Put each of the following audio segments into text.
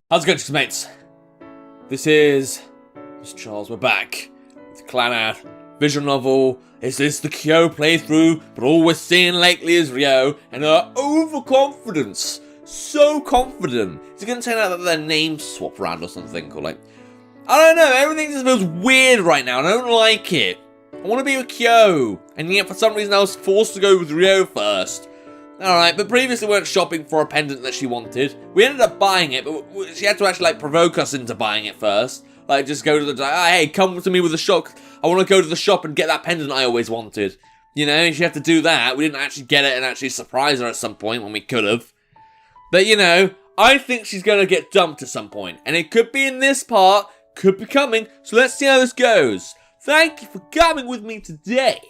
How's it going, mates? This is Mrjacharles. We're back with Clannad visual novel. Is this the Kyou playthrough? But all we're seeing lately is Ryo and her overconfidence. So confident. Is it going to turn out that their names swap around or something? Or like, I don't know. Everything just feels weird right now, and I don't like it. I want to be with Kyou, and yet for some reason I was forced to go with Ryo first. Alright, but previously we went shopping for a pendant that she wanted. We ended up buying it, but she had to actually, provoke us into buying it first. Just go to the... hey, come to me with the shop. I want to go to the shop and get that pendant I always wanted. You know, she had to do that. We didn't actually get it and actually surprise her at some point when we could have. But, you know, I think she's going to get dumped at some point. And it could be in this part, could be coming. So let's see how this goes. Thank you for coming with me today.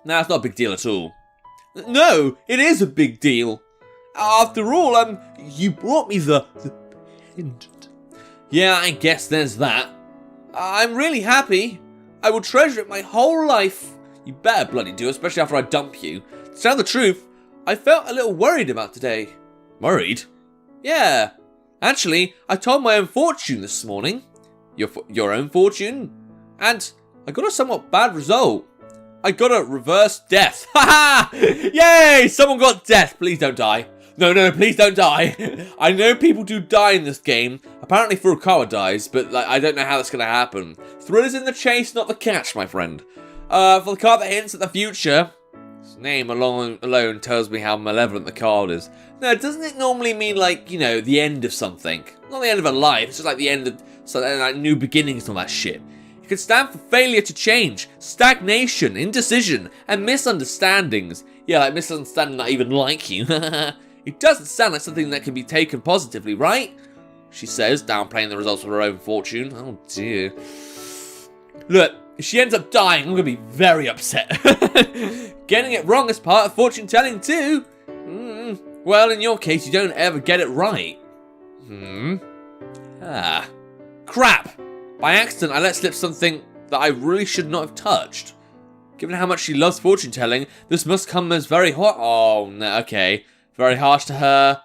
Nah, it's not a big deal at all. No, it is a big deal. After all, you brought me the pendant. Yeah, I guess there's that. I'm really happy. I will treasure it my whole life. You better bloody do, especially after I dump you. To tell the truth, I felt a little worried about today. Worried? Yeah. Actually, I told my own fortune this morning. Your own fortune? And I got a somewhat bad result. I got a reverse death. Ha ha! Yay! Someone got death. Please don't die. No, please don't die. I know people do die in this game. Apparently Furukawa dies, but I don't know how that's going to happen. Thrill is in the chase, not the catch, my friend. For the card that hints at the future, its name alone tells me how malevolent the card is. No, doesn't it normally mean, the end of something? Not the end of a life, it's just the end of new beginnings and all that shit. It could stand for failure to change, stagnation, indecision, and misunderstandings. Yeah, misunderstanding that I even like you. It doesn't sound like something that can be taken positively, right? She says, downplaying the results of her own fortune. Oh dear. Look, if she ends up dying, I'm going to be very upset. Getting it wrong is part of fortune telling too. Well, in your case, you don't ever get it right. Crap! By accident, I let slip something that I really should not have touched. Given how much she loves fortune telling, this must come as very hot. Oh, no, okay. Very harsh to her.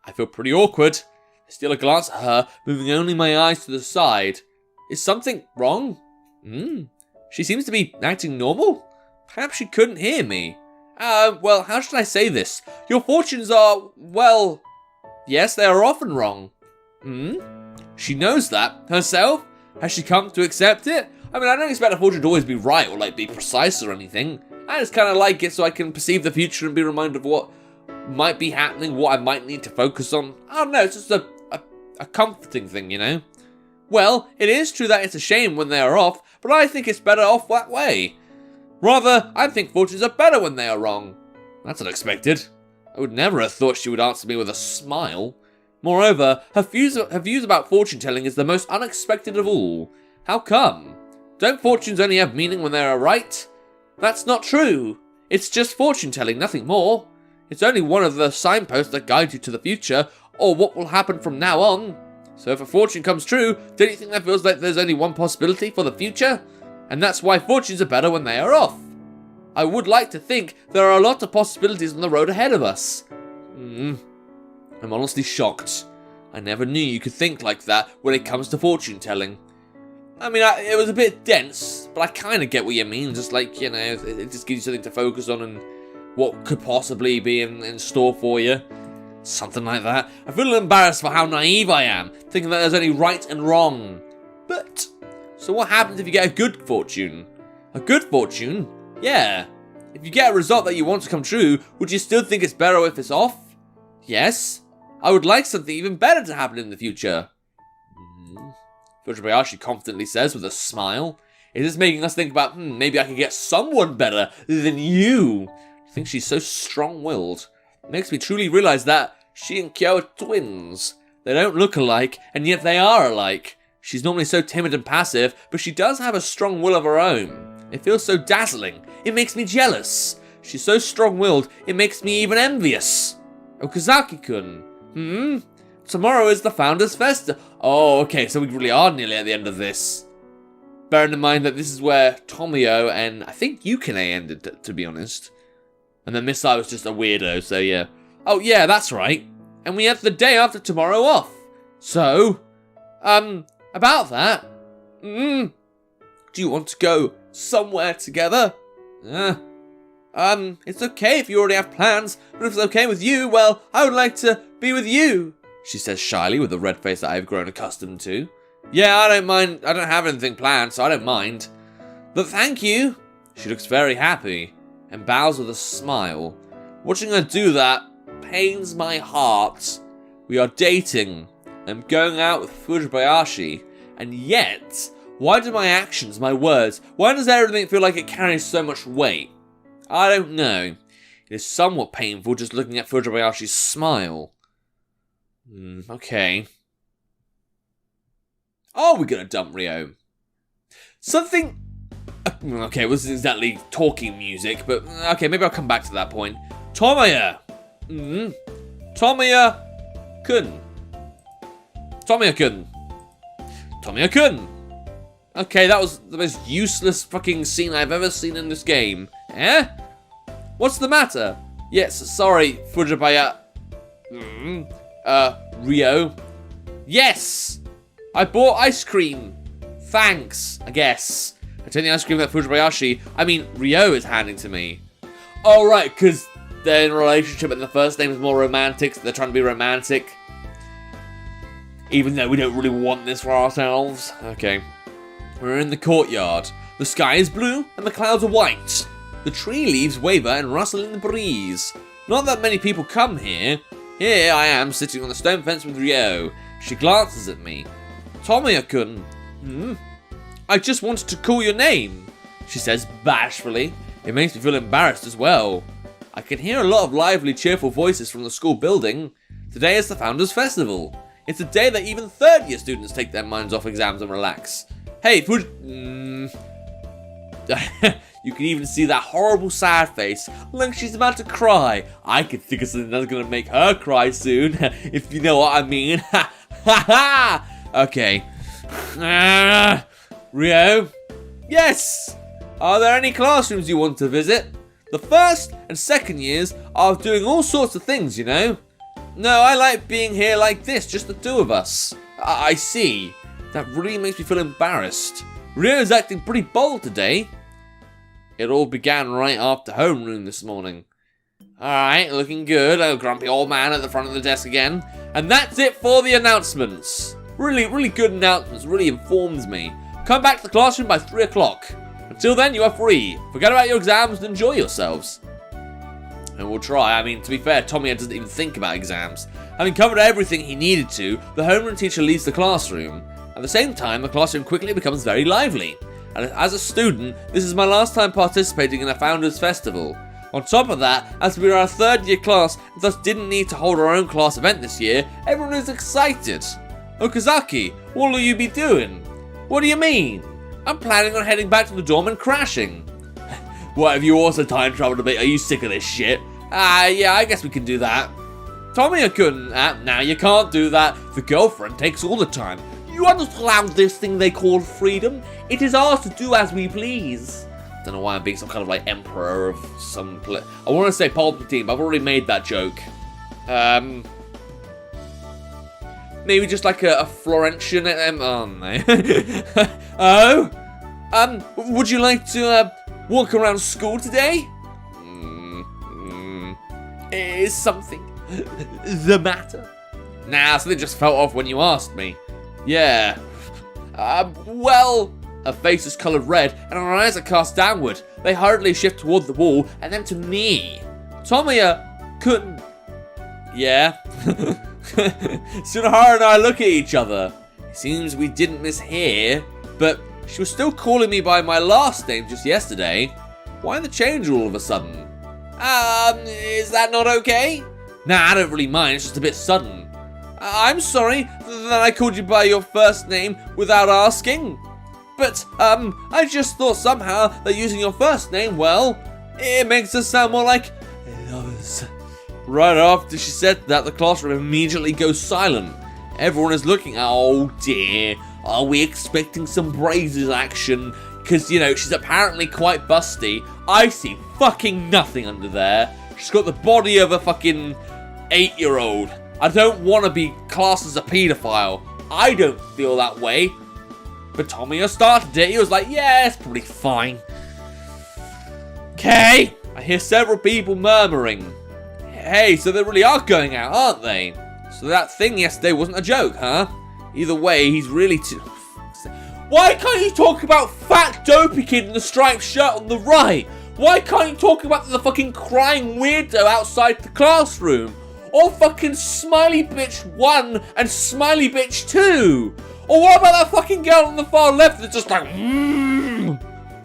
I feel pretty awkward. I steal a glance at her, moving only my eyes to the side. Is something wrong? She seems to be acting normal? Perhaps she couldn't hear me. Well, how should I say this? Your fortunes are, well, yes, they are often wrong. She knows that herself? Has she come to accept it? I mean, I don't expect a fortune to always be right or be precise or anything. I just kind of like it so I can perceive the future and be reminded of what might be happening, what I might need to focus on. I don't know, it's just a comforting thing, you know? Well, it is true that it's a shame when they are off, but I think it's better off that way. Rather, I think fortunes are better when they are wrong. That's unexpected. I would never have thought she would answer me with a smile. Moreover, her views about fortune-telling is the most unexpected of all. How come? Don't fortunes only have meaning when they are right? That's not true. It's just fortune-telling, nothing more. It's only one of the signposts that guide you to the future, or what will happen from now on. So if a fortune comes true, don't you think that feels like there's only one possibility for the future? And that's why fortunes are better when they are off. I would like to think there are a lot of possibilities on the road ahead of us. I'm honestly shocked. I never knew you could think like that when it comes to fortune telling. I mean, it was a bit dense, but I kind of get what you mean. Just it just gives you something to focus on and what could possibly be in store for you. Something like that. I feel a little embarrassed for how naive I am, thinking that there's only right and wrong. But, so what happens if you get a good fortune? A good fortune? Yeah. If you get a result that you want to come true, would you still think it's better if it's off? Yes. I would like something even better to happen in the future. Mrjacharles confidently says with a smile. Is this making us think about, maybe I can get someone better than you? I think she's so strong-willed. It makes me truly realize that she and Kyou are twins. They don't look alike, and yet they are alike. She's normally so timid and passive, but she does have a strong will of her own. It feels so dazzling. It makes me jealous. She's so strong-willed, it makes me even envious. Okazaki-kun. Tomorrow is the Founders' Festival. Oh, okay, so we really are nearly at the end of this. Bearing in mind that this is where Tomio and I think Yukine ended, to be honest. And then Misai was just a weirdo, so yeah. Oh, yeah, that's right. and we have the day after tomorrow off. So, about that, do you want to go somewhere together? It's okay if you already have plans, but if it's okay with you, well, I would like to be with you, she says shyly with a red face that I've grown accustomed to. Yeah, I don't mind. I don't have anything planned, so I don't mind. But thank you. She looks very happy and bows with a smile. Watching her do that pains my heart. We are dating. I'm going out with Mrjacharles, and yet, why do my actions, my words, why does everything feel like it carries so much weight? I don't know. It is somewhat painful just looking at Mrjacharles' smile. Okay. Are we gonna dump Rio? Something... Okay, it wasn't exactly talking music, but okay, maybe I'll come back to that point. Tomoya! Tomoya-kun. Tomoya-kun. Tomoya-kun! Okay, that was the most useless fucking scene I've ever seen in this game. Eh? What's the matter? Yes, sorry, Fujibaya. Rio. Yes! I bought ice cream. Thanks, I guess. I take the ice cream that Rio is handing to me. Oh, right, because they're in a relationship and the first name is more romantic, so they're trying to be romantic. Even though we don't really want this for ourselves. Okay. We're in the courtyard. The sky is blue and the clouds are white. The tree leaves waver and rustle in the breeze. Not that many people come here. Here I am sitting on the stone fence with Rio. She glances at me. Tomoya-kun. I just wanted to call your name, she says bashfully. It makes me feel embarrassed as well. I can hear a lot of lively, cheerful voices from the school building. Today is the Founders Festival. It's a day that even third-year students take their minds off exams and relax. Hey, You can even see that horrible sad face, like she's about to cry. I could think of something that's gonna make her cry soon, if you know what I mean. Ha ha ha! Okay. Rio? Yes! Are there any classrooms you want to visit? The first and second years are doing all sorts of things, you know. No, I like being here like this, just the two of us. I see. That really makes me feel embarrassed. Rio's acting pretty bold today. It all began right after homeroom this morning. Alright, looking good. A grumpy old man at the front of the desk again. And that's it for the announcements. Really good announcements. Really informs me. Come back to the classroom by 3 o'clock. Until then, you are free. Forget about your exams and enjoy yourselves. And we'll try. I mean, to be fair, Tomoya doesn't even think about exams. Having covered everything he needed to, the homeroom teacher leaves the classroom. At the same time, the classroom quickly becomes very lively. And as a student, this is my last time participating in a Founders Festival. On top of that, as we are a third-year class and thus didn't need to hold our own class event this year, everyone is excited. Okazaki, what will you be doing? What do you mean? I'm planning on heading back to the dorm and crashing. What, have you also time traveled a bit? Are you sick of this shit? Yeah, I guess we can do that. Tomoya-kun, now you can't do that. The girlfriend takes all the time. You understand this thing they call freedom? It is ours to do as we please. Don't know why I'm being some kind of like emperor of some I want to say Palpatine, but I've already made that joke. Maybe just like a Florentian. Oh no. Would you like to walk around school today? Is something the matter? Nah, something just fell off when you asked me. Yeah. Well, her face is coloured red and her eyes are cast downward. They hurriedly shift toward the wall and then to me. Tomoya couldn't. Yeah. Tsunohara and I look at each other. It seems we didn't mishear, but she was still calling me by my last name just yesterday. Why the change all of a sudden? Is that not okay? Nah, I don't really mind, it's just a bit sudden. I'm sorry that I called you by your first name without asking. But, I just thought somehow that using your first name, well, it makes us sound more like lovers. Right after she said that, the classroom immediately goes silent. Everyone is looking, oh dear, are we expecting some Brazes action? Because, you know, she's apparently quite busty. I see fucking nothing under there. She's got the body of a fucking 8-year-old. I don't want to be classed as a paedophile. I don't feel that way. But Tomoya started it. He was like, yeah, it's probably fine. Okay. I hear several people murmuring. Hey, so they really are going out, aren't they? So that thing yesterday wasn't a joke, huh? Either way, he's really too... Why can't you talk about fat dopey kid in the striped shirt on the right? Why can't you talk about the fucking crying weirdo outside the classroom? Or fucking Smiley Bitch 1 and Smiley Bitch 2? Or what about that fucking girl on the far left that's just like,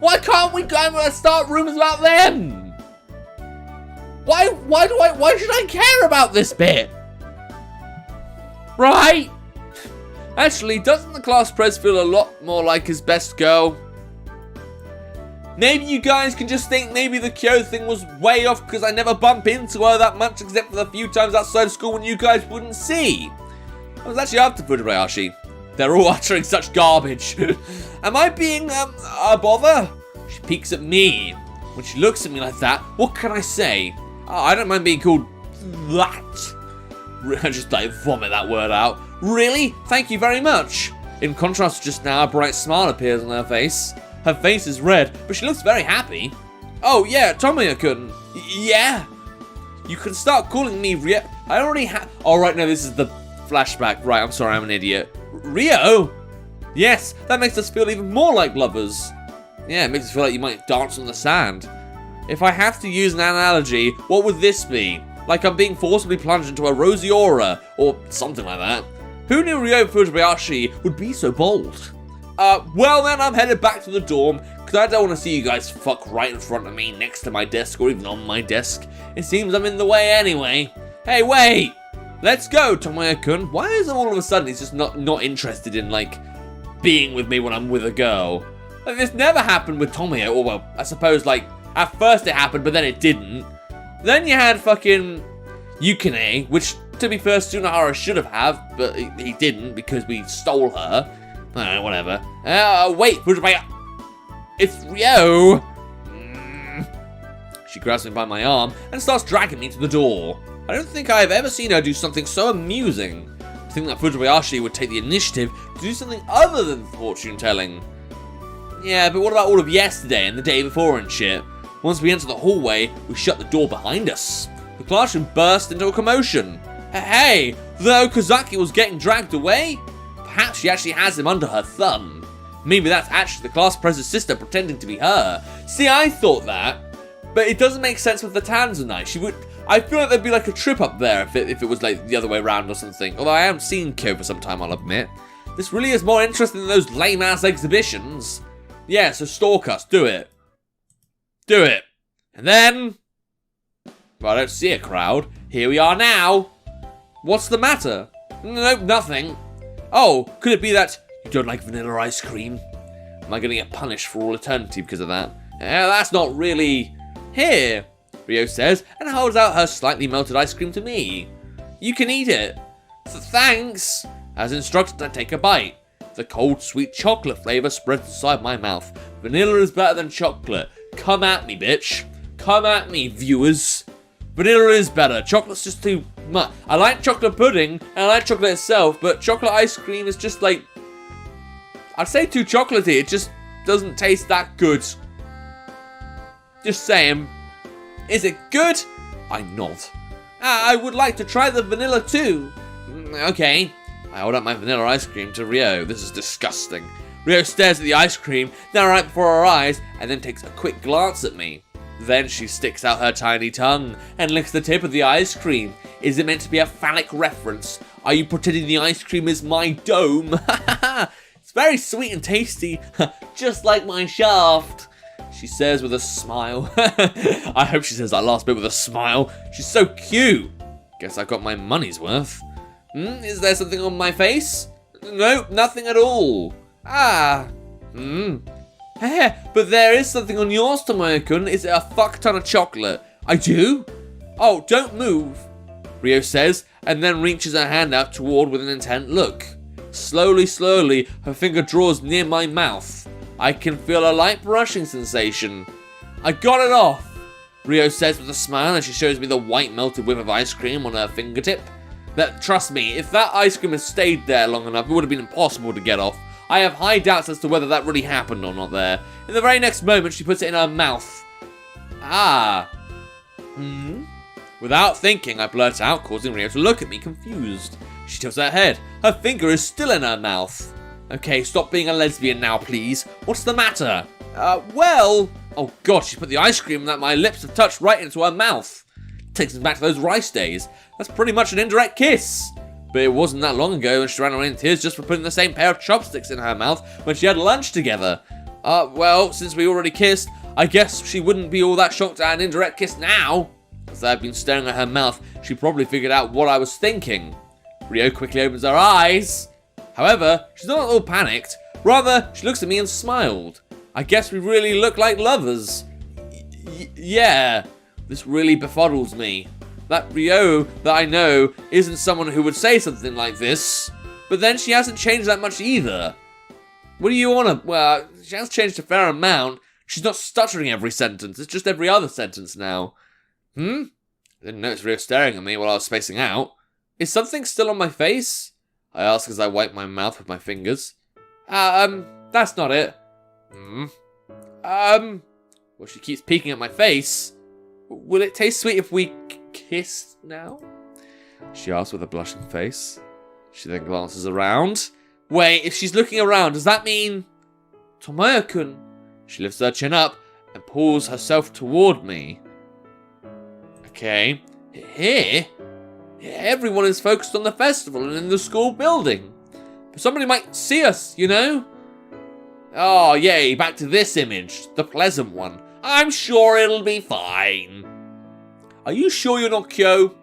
Why can't we go and start rumors about them? Why should I care about this bit? Right? Actually, doesn't the class pres feel a lot more like his best girl? Maybe you guys can just think maybe the Kyou thing was way off because I never bump into her that much except for the few times outside of school when you guys wouldn't see. I was actually after Mrjacharles. They're all uttering such garbage. Am I being, a bother? She peeks at me. When she looks at me like that, what can I say? Oh, I don't mind being called that. I just vomit that word out. Really? Thank you very much. In contrast to just now, a bright smile appears on her face. Her face is red, but she looks very happy. Oh yeah, Tomoya-kun. Yeah. You can start calling me Rio. I already have. Oh right, no, this is the flashback. Right, I'm sorry, I'm an idiot. Rio? Yes, that makes us feel even more like lovers. Yeah, it makes us feel like you might dance on the sand. If I have to use an analogy, what would this be? Like I'm being forcibly plunged into a rosy aura, or something like that. Who knew Ryo Fujibayashi would be so bold? Well then, I'm headed back to the dorm, because I don't want to see you guys fuck right in front of me, next to my desk, or even on my desk. It seems I'm in the way anyway. Hey, wait! Let's go, Tomoya-kun. Why is all of a sudden he's just not interested in, like, being with me when I'm with a girl? Like, this never happened with Tomoya, or well, I suppose, like, at first it happened, but then it didn't. Then you had fucking Yukine, which, to be fair, Tsunahara should have, but he didn't because we stole her. Whatever. Wait, it's Ryo! She grabs me by my arm and starts dragging me to the door. I don't think I have ever seen her do something so amusing. I think that Fujibayashi would take the initiative to do something other than fortune-telling. Yeah, but what about all of yesterday and the day before and shit? Once we enter the hallway, we shut the door behind us. The classroom burst into a commotion. Hey, though Kozaki was getting dragged away? Perhaps she actually has him under her thumb. Maybe that's actually the class president's sister pretending to be her. See, I thought that, but it doesn't make sense with the Tanzanite. I feel like there'd be like a trip up there if it was like the other way around or something. Although I haven't seen Kyou for some time, I'll admit. This really is more interesting than those lame-ass exhibitions. Yeah, so stalk us, do it. Do it. And then... well, I don't see a crowd. Here we are now. What's the matter? Nope, nothing. Oh, could it be that you don't like vanilla ice cream? Am I going to get punished for all eternity because of that? That's not really... Here, Ryo says, and holds out her slightly melted ice cream to me. You can eat it. Thanks. As instructed, I take a bite. The cold, sweet chocolate flavour spreads inside my mouth. Vanilla is better than chocolate. Come at me, bitch. Come at me, viewers. Vanilla is better. Chocolate's just too much. I like chocolate pudding, and I like chocolate itself, but chocolate ice cream is just like... I'd say too chocolatey. It just doesn't taste that good. Just saying. Is it good? I nod. I would like to try the vanilla too. Okay. I hold up my vanilla ice cream to Ryo. This is disgusting. Ryo stares at the ice cream, now right before her eyes, and then takes a quick glance at me. Then she sticks out her tiny tongue and licks the tip of the ice cream. Is it meant to be a phallic reference? Are you pretending the ice cream is my dome? It's very sweet and tasty, just like my shaft, she says with a smile. I hope she says that last bit with a smile. She's so cute. Guess I got my money's worth. Is there something on my face? Nope, nothing at all. But there is something on yours, Tomoya-kun. Is it a fuck ton of chocolate? I do? Oh, don't move, Ryo says, and then reaches her hand out toward with an intent look. Slowly, her finger draws near my mouth. I can feel a light brushing sensation. I got it off, Ryo says with a smile as she shows me the white melted whip of ice cream on her fingertip. That, trust me, if that ice cream had stayed there long enough, it would have been impossible to get off. I have high doubts as to whether that really happened or not there. In the very next moment, she puts it in her mouth. Ah. Without thinking, I blurt out, causing Ryo to look at me confused. She tilts her head. Her finger is still in her mouth. Okay, stop being a lesbian now, please. What's the matter? Well... Oh god, she put the ice cream that my lips have touched right into her mouth. Takes us back to those rice days. That's pretty much an indirect kiss. But it wasn't that long ago and she ran away in tears just for putting the same pair of chopsticks in her mouth when she had lunch together. Well, since we already kissed, I guess she wouldn't be all that shocked at an indirect kiss now. As I had been staring at her mouth, she probably figured out what I was thinking. Ryo quickly opens her eyes. However, she's not at all panicked. Rather, she looks at me and smiled. I guess we really look like lovers. Yeah, this really befuddles me. That Ryo that I know isn't someone who would say something like this. But then she hasn't changed that much either. What do you want to... Well, she has changed a fair amount. She's not stuttering every sentence. It's just every other sentence now. I didn't notice Ryo staring at me while I was spacing out. Is something still on my face? I ask as I wipe my mouth with my fingers. That's not it. Well, she keeps peeking at my face. Will it taste sweet if we kiss now? She asks with a blushing face. She then glances around. Wait, if she's looking around, does that mean... Tomoyo-kun? She lifts her chin up and pulls herself toward me. Okay. Here? Everyone is focused on the festival and in the school building. But somebody might see us, you know? Oh, yay, back to this image. The pleasant one. I'm sure it'll be fine. Are you sure you're not Kyou?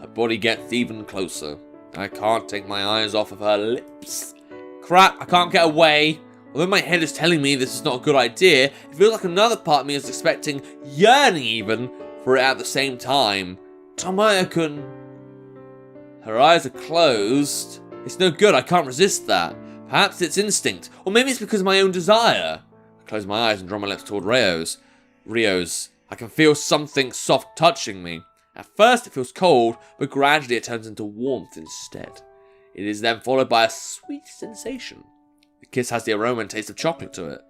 Her body gets even closer. I can't take my eyes off of her lips. Crap, I can't get away. Although my head is telling me this is not a good idea, it feels like another part of me is expecting, yearning even, for it at the same time. Tomoyo-kun. Her eyes are closed. It's no good, I can't resist that. Perhaps it's instinct, or maybe it's because of my own desire. I close my eyes and draw my lips toward Ryo's. I can feel something soft touching me. At first it feels cold, but gradually it turns into warmth instead. It is then followed by a sweet sensation. The kiss has the aroma and taste of chocolate to it.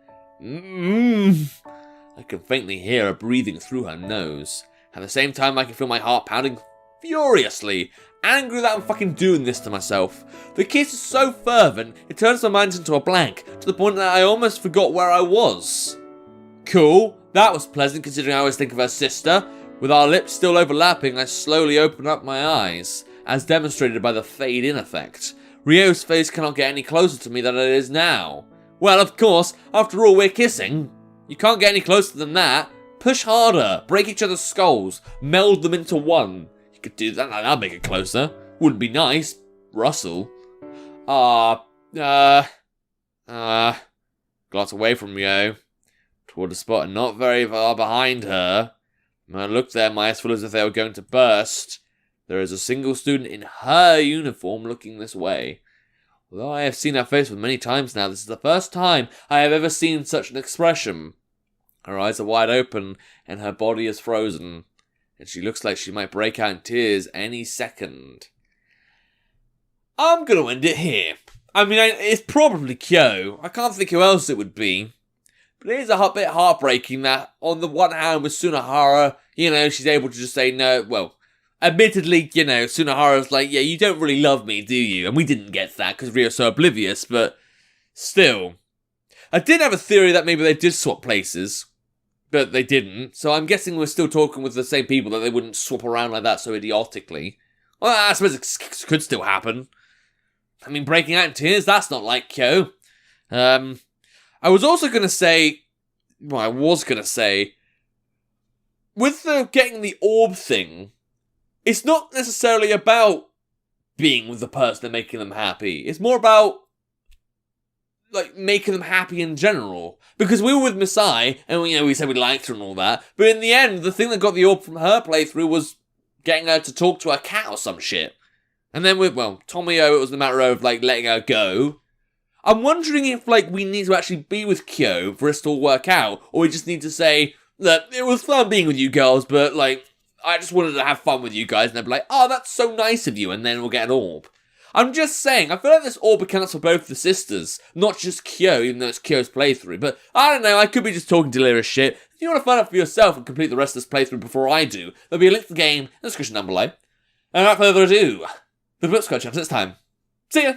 I can faintly hear her breathing through her nose. At the same time, I can feel my heart pounding furiously, angry that I'm fucking doing this to myself. The kiss is so fervent, it turns my mind into a blank, to the point that I almost forgot where I was. Cool, that was pleasant considering I always think of her sister. With our lips still overlapping, I slowly open up my eyes, as demonstrated by the fade-in effect. Ryo's face cannot get any closer to me than it is now. Well, of course, after all, we're kissing. You can't get any closer than that. Push harder, break each other's skulls, meld them into one. You could do that, that'd make it closer. Wouldn't be nice, Russell. Glance away from Ryo, toward a spot not very far behind her. When I looked there, my eyes full as if they were going to burst. There is a single student in her uniform looking this way. Although I have seen her face for many times now, this is the first time I have ever seen such an expression. Her eyes are wide open, and her body is frozen, and she looks like she might break out in tears any second. I'm gonna end it here. I mean, it's probably Kyou. I can't think who else it would be. But it is a bit heartbreaking that, on the one hand, with Sunahara, she's able to just say no. Well, admittedly, Sunahara's like, yeah, you don't really love me, do you? And we didn't get that because Ryo's so oblivious, but still. I did have a theory that maybe they did swap places, but they didn't. So I'm guessing we're still talking with the same people, that they wouldn't swap around like that so idiotically. Well, I suppose it could still happen. I mean, breaking out in tears, that's not like Kyou. I was going to say, with the getting the orb thing, it's not necessarily about being with the person and making them happy. It's more about, making them happy in general. Because we were with Misai, and we said we liked her and all that, but in the end, the thing that got the orb from her playthrough was getting her to talk to her cat or some shit. And then with, Tomoyo, it was the matter of, letting her go. I'm wondering if, we need to actually be with Kyou for us to all work out, or we just need to say that it was fun being with you girls, but, I just wanted to have fun with you guys, and they'd be like, oh, that's so nice of you, and then we'll get an orb. I'm just saying, I feel like this orb accounts for both the sisters, not just Kyou, even though it's Kyou's playthrough, but I don't know, I could be just talking delirious shit. If you want to find out for yourself and complete the rest of this playthrough before I do, there'll be a link to the game in the description down below. And without further ado, the Flipscotch chapter this time. See ya!